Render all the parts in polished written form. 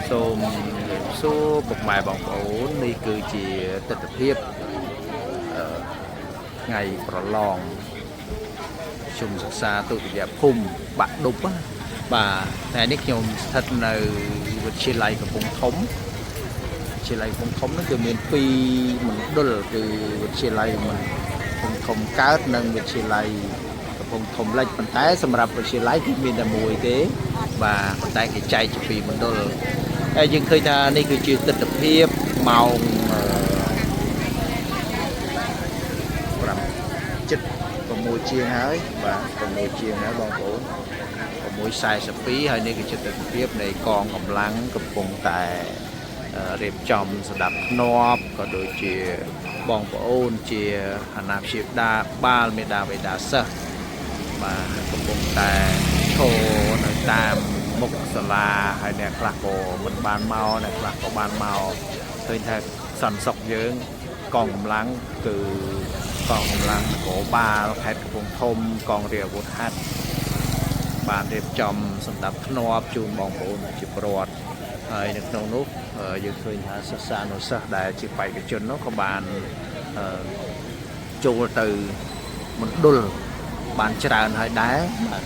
សូមសួរពុកម៉ែបងប្អូននេះគឺជាទស្សនវិជ្ជាថ្ងៃប្រឡងជុំសិក្សាទុតិយភូមិបាក់ឌុបបាទថ្ងៃនេះខ្ញុំស្ថិតនៅវិទ្យាល័យកំពង់ធំវិទ្យាល័យកំពង់ធំនោះគឺមាន2មណ្ឌលគឺវិទ្យាល័យកំពង់ធំកើតនិងវិទ្យាល័យកំពង់ធំលិចប៉ុន្តែសម្រាប់វិទ្យាល័យគឺមានតែមួយទេបាទប៉ុន្តែគេចែកជា2មណ្ឌលហើយយើងឃើញថានេះគឺជាទស្សនវិជ្ជាម៉ោង6 ជាងហើយបាទ6 ជាងហើយបងប្អូន6:42ហើយនេះគឺជាទស្សនវិជ្ជានៃកងកម្លាំងកំពុងតែរៀបចំស្ដាប់ធ្នាប់ក៏ដូចជាបងប្អូនជាអាណាព្យាបាលមេដាបេដាសិស្សបាទកំពុងតែឈរនៅតាមមុខសាលាហើយអ្នកខ្លះក៏មិនបានមកអ្នកខ្លះក៏បានមកឃើញថាសន្តិសុខយើងកងកម្លាំងគឺកងកម្លាំងនគរបាលខេត្តកំពង់ធំកងរាជអាវុធហត្ថបានរៀបចំសម្ដាប់ធ្នាប់ជូនបងប្អូនជាពលរដ្ឋហើយនៅក្នុងនោះយើងឃើញថាសិស្សានុសិស្សដែលជាបេក្ខជននោះក៏បានចូលទៅមណ្ឌលបានច្រើនហើយដែរបាទ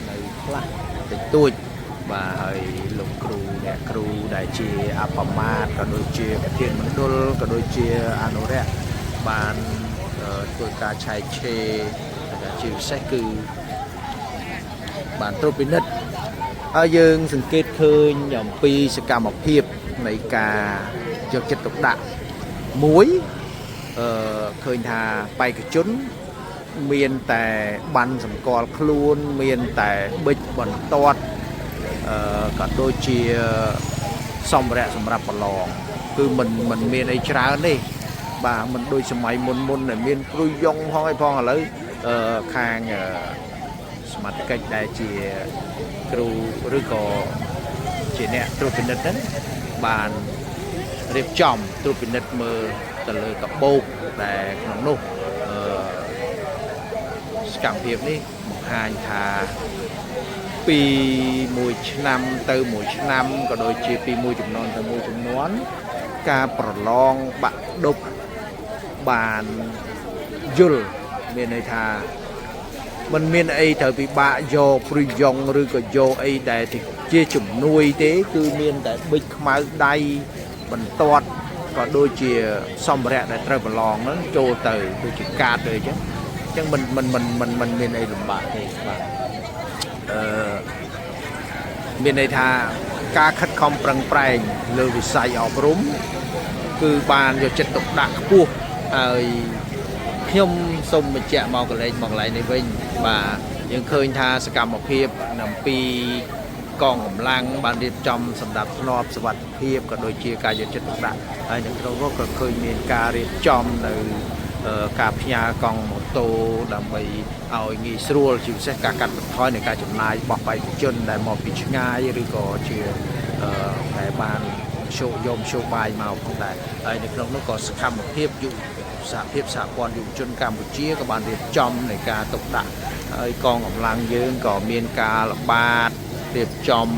នៅខ្លះតិចតួចបាទហើយលោកគ្រូអ្នកគ្រូដែលជាអបមាតក៏ដូចជាប្រធានមណ្ឌលក៏ដូចជាអនុរិយបានធ្វើការឆែកឆេរជាពិសេសគឺបានត្រួតពិនិត្យហើយយើងសង្កេតឃើញអំពីសកម្មភាពនៃការយកចិត្តទុកដាក់មួយឃើញថាបេក្ខជនមានតែបានសម្គាល់ខ្លួនមានតែប៊ិចបន្ទាត់ក៏ដូចជាសម្ភារៈសម្រាប់ប្រឡងគឺមិនមានអីច្រើនទេបាទមិនដូចសម័យមុនដែលមានគ្រូយ៉ុងផងអីផងឥឡូវខាងសមាជិកដែលជាគ្រូឬក៏ជាអ្នកត្រួតពិនិត្យហ្នឹងបានរៀបចំត្រួតពិនិត្យមើលទៅលើកាបូបដែលក្នុងនោះសកម្មភាពនេះបង្ហាញថាពី1ឆ្នាំទៅ1ឆ្នាំក៏ដូចជាពីមួយចំនួនទៅមួយចំនួនការប្រឡងបាក់ឌុបបានយល់មានន័យថាมันមានអីត្រូវពិបាកយកព្រុយយ៉ុងឬក៏យកអីដែលជាជំនួយទេគឺមានតែប៊ិចខ្មៅដៃបន្ទាត់ក៏ដូចជាសម្ភារៈដែលត្រូវប្រឡងហ្នឹងចូលទៅដូចជាកាតទៅអញ្ចឹងมันមានអីលំបាកទេបាទមានន័យថាការខិតខំប្រឹងប្រែងលើវិស័យអប់រំគឺបានយកចិត្តទុកដាក់ខ្ពស់ហើយខ្ញុំសូមបញ្ជាក់មកកន្លែងនេះវិញបាទយើងឃើញថាសកម្មភាពអំពីកងកម្លាំងបានរៀបចំសម្ដាប់ធ្នាប់សុវត្ថិភាពក៏ដូចជាការយកចិត្តទុកដាក់ហើយនៅក្នុងនោះក៏ឃើញមានការរៀបចំនៅការផ្ញើកង់ម៉ូតូដើម្បីឲ្យងាយស្រួលជាពិសេសការកាត់បន្ថយនៃការចំណាយរបស់បេក្ខជនដែលមកពីឆ្ងាយឬក៏ជាដែលបានយកមធ្យោបាយមកផងដែរហើយនៅក្នុងនោះក៏សកម្មភាពសហភាពសហព័ន្ធយុវជនកម្ពុជាក៏បានរៀបចំនៃការទុកដាក់ហើយកងកម្លាំងយើងក៏មានការល្បាតរៀបចំ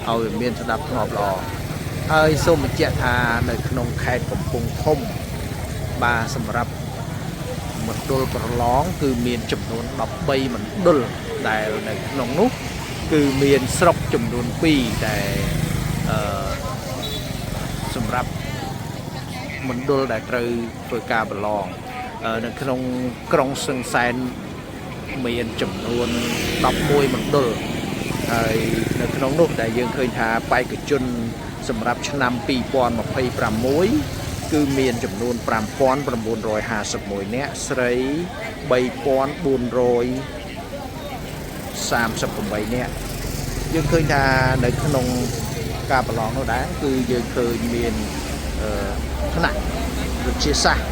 ឲ្យមានស្ដាប់ធ្នាប់ល្អហើយសូមបញ្ជាក់ថានៅក្នុងខេត្តកំពង់ធំបាទសម្រាប់មណ្ឌលប្រឡងគឺមានចំនួន13មណ្ឌលដែលនៅក្នុងនោះគឺមានស្រុកចំនួន2ដែលសម្រាប់មណ្ឌលដែលត្រូវធ្វើការប្រឡងនៅក្នុងក្រុងសឹងសែនមានចំនួន11មណ្ឌលហើយនៅក្នុងនោះដែលយើងឃើញថាបេក្ខជនសម្រាប់ឆ្នាំ2026គឺមានចំនួន5951នាក់ស្រី3438នាក់យើងឃើញថានៅក្នុងការប្រឡងនោះដែរគឺយើងឃើញមានថ្នាក់វិទ្យាសាស្ត្រ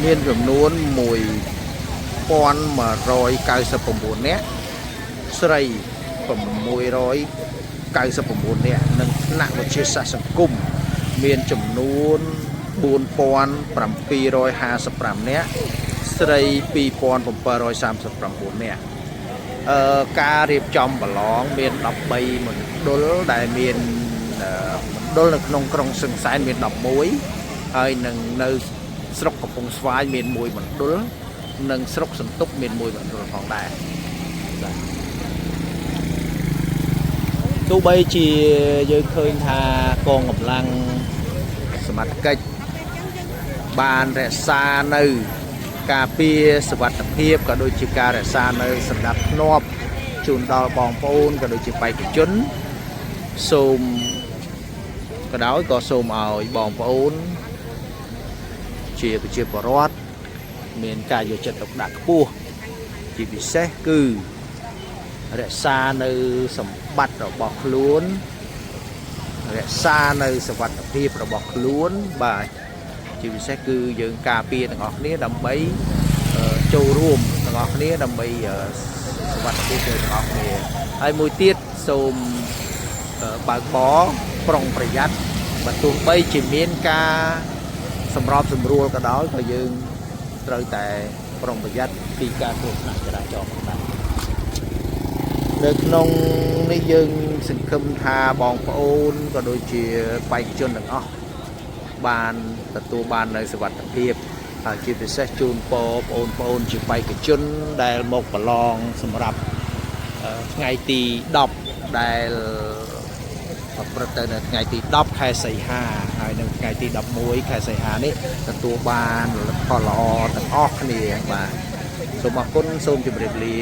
មានចំនួន1199នាក់ស្រី699នាក់និងថ្នាក់វិទ្យាសាស្ត្រសង្គមមានចំនួន4755នាក់ស្រី2739នាក់ ការរៀបចំប្រឡងមាន13មណ្ឌលដែលមាន ដុលនៅក្នុងក្រុងសឹងសែនមាន11ហើយនឹងនៅស្រុកកំពង់ស្វាយមាន1មណ្ឌលនិងស្រុកសន្ទុកមាន1មណ្ឌលផងដែរទោះបីជាយើងឃើញថាកងកម្លាំងសមត្ថកិច្ចបានរក្សានៅការពារសុវត្ថិភាពក៏ដូចជាការរក្សានៅសណ្ដាប់ធ្នាប់ជូនដល់បងប្អូនក៏ដូចជាបេក្ខជនសូមក៏ដោយក៏សូមឲ្យបងប្អូនជាប្រជាពលរដ្ឋមានការយកចិត្តទុកដាក់ខ្ពស់ជាពិសេសគឺរក្សានៅសម្បត្តិរបស់ខ្លួនរក្សានៅសុវត្ថិភាពរបស់ខ្លួនបាទជាពិសេសគឺយើងការពារទាំងអស់គ្នាដើម្បីចូលរួមទាំងអស់គ្នាដើម្បីសុវត្ថិភាពទាំងអស់គ្នាហើយមួយទៀតសូមបើកបរប្រុងប្រយ័ត្នបើទោះបីជាមានការសម្របសម្រួលក៏ដោយក៏យើងត្រូវតែប្រុងប្រយ័ត្នពីការគ្រោះថ្នាក់ចរាចរណ៍ផងដែរនៅក្នុងនេះយើងសង្ឃឹមថាបងប្អូនក៏ដូចជាបេក្ខជនទាំងអស់បានទទួលបាននូវសុវត្ថិភាពហើយជាពិសេសជូនពរបងប្អូនជាបេក្ខជនដែលមកប្រឡងសម្រាប់ថ្ងៃទី10ដែលប្រព្រឹត្តទៅនៅថ្ងៃទី10ខែសីហាហើយនៅថ្ងៃទី11ខែសីហានេះទទួលបានផលល្អទាំងអស់គ្នាបាទសូមអរគុណសូមជម្រាបលា